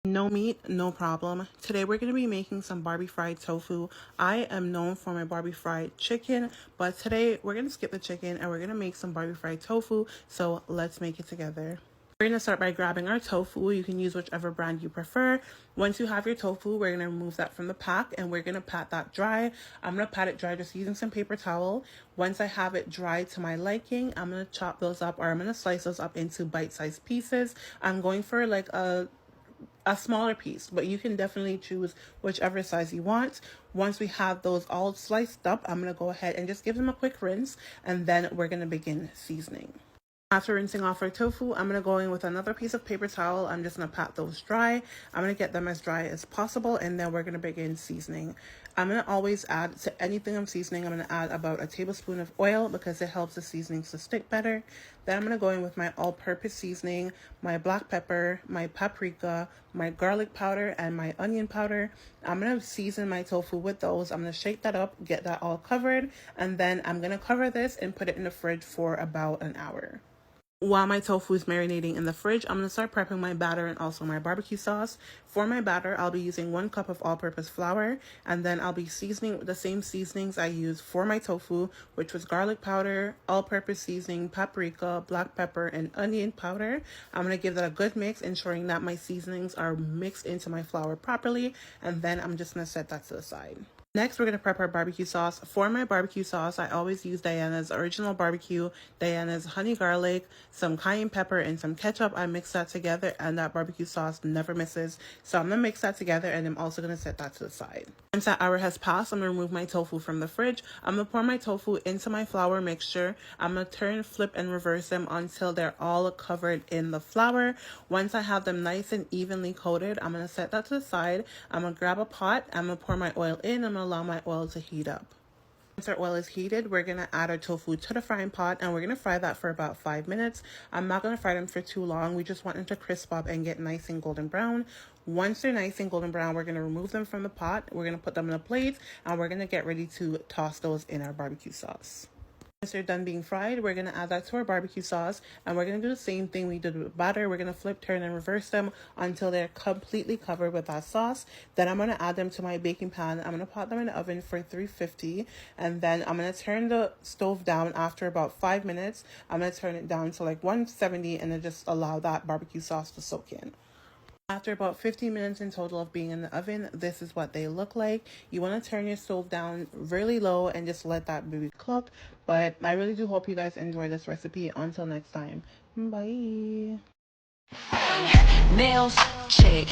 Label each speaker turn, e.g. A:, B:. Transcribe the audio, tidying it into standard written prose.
A: No meat, no problem. Today we're going to be making some Barbie fried tofu. I am known for my Barbie fried chicken, but today we're going to skip the chicken and we're going to make some Barbie fried tofu. So let's make it together. We're going to start by grabbing our tofu. You can use whichever brand you prefer. Once you have your tofu, we're going to remove that from the pack and we're going to pat that dry. I'm going to pat it dry just using some paper towel. Once I have it dry to my liking, I'm going to chop those up, or I'm going to slice those up into bite-sized pieces. I'm going for like a smaller piece, but you can definitely choose whichever size you want. Once we have those all sliced up, I'm going to go ahead and just give them a quick rinse, and then we're going to begin seasoning. After rinsing off our tofu, I'm going to go in with another piece of paper towel. I'm just going to pat those dry. I'm going to get them as dry as possible, and then we're going to begin seasoning. I'm going to always add to anything I'm seasoning, I'm going to add about a tablespoon of oil because it helps the seasonings to stick better. Then I'm going to go in with my all-purpose seasoning, my black pepper, my paprika, my garlic powder, and my onion powder. I'm going to season my tofu with those. I'm going to shake that up, get that all covered, and then I'm going to cover this and put it in the fridge for about an hour. While my tofu is marinating in the fridge, I'm going to start prepping my batter and also my barbecue sauce. For my batter, I'll be using 1 cup of all-purpose flour, and then I'll be seasoning with the same seasonings I used for my tofu, which was garlic powder, all-purpose seasoning, paprika, black pepper, and onion powder. I'm going to give that a good mix, ensuring that my seasonings are mixed into my flour properly, and then I'm just going to set that to the side. Next, we're going to prep our barbecue sauce. For my barbecue sauce, I always use Diana's Original Barbecue, Diana's Honey Garlic, some cayenne pepper, and some ketchup. I mix that together, and that barbecue sauce never misses. So I'm going to mix that together, and I'm also going to set that to the side. Once that hour has passed, I'm going to remove my tofu from the fridge. I'm going to pour my tofu into my flour mixture. I'm going to turn, flip, and reverse them until they're all covered in the flour. Once I have them nice and evenly coated, I'm going to set that to the side. I'm going to grab a pot. I'm going to pour my oil in. I'm going to allow my oil to heat up. Once our oil is heated, we're going to add our tofu to the frying pot, and we're going to fry that for about 5 minutes. I'm not going to fry them for too long. We just want them to crisp up and get nice and golden brown. Once they're nice and golden brown, we're going to remove them from the pot. We're going to put them in a plate, and we're going to get ready to toss those in our barbecue sauce. Once they're done being fried, we're going to add that to our barbecue sauce, and we're going to do the same thing we did with batter. We're going to flip, turn, and reverse them until they're completely covered with that sauce. Then I'm going to add them to my baking pan. I'm going to put them in the oven for 350, and then I'm going to turn the stove down after about 5 minutes. I'm going to turn it down to like 170 and then just allow that barbecue sauce to soak in. After about 15 minutes in total of being in the oven, this is what they look like. You want to turn your stove down really low and just let that baby cook. But I really do hope you guys enjoy this recipe. Until next time, bye.
B: Nails, check.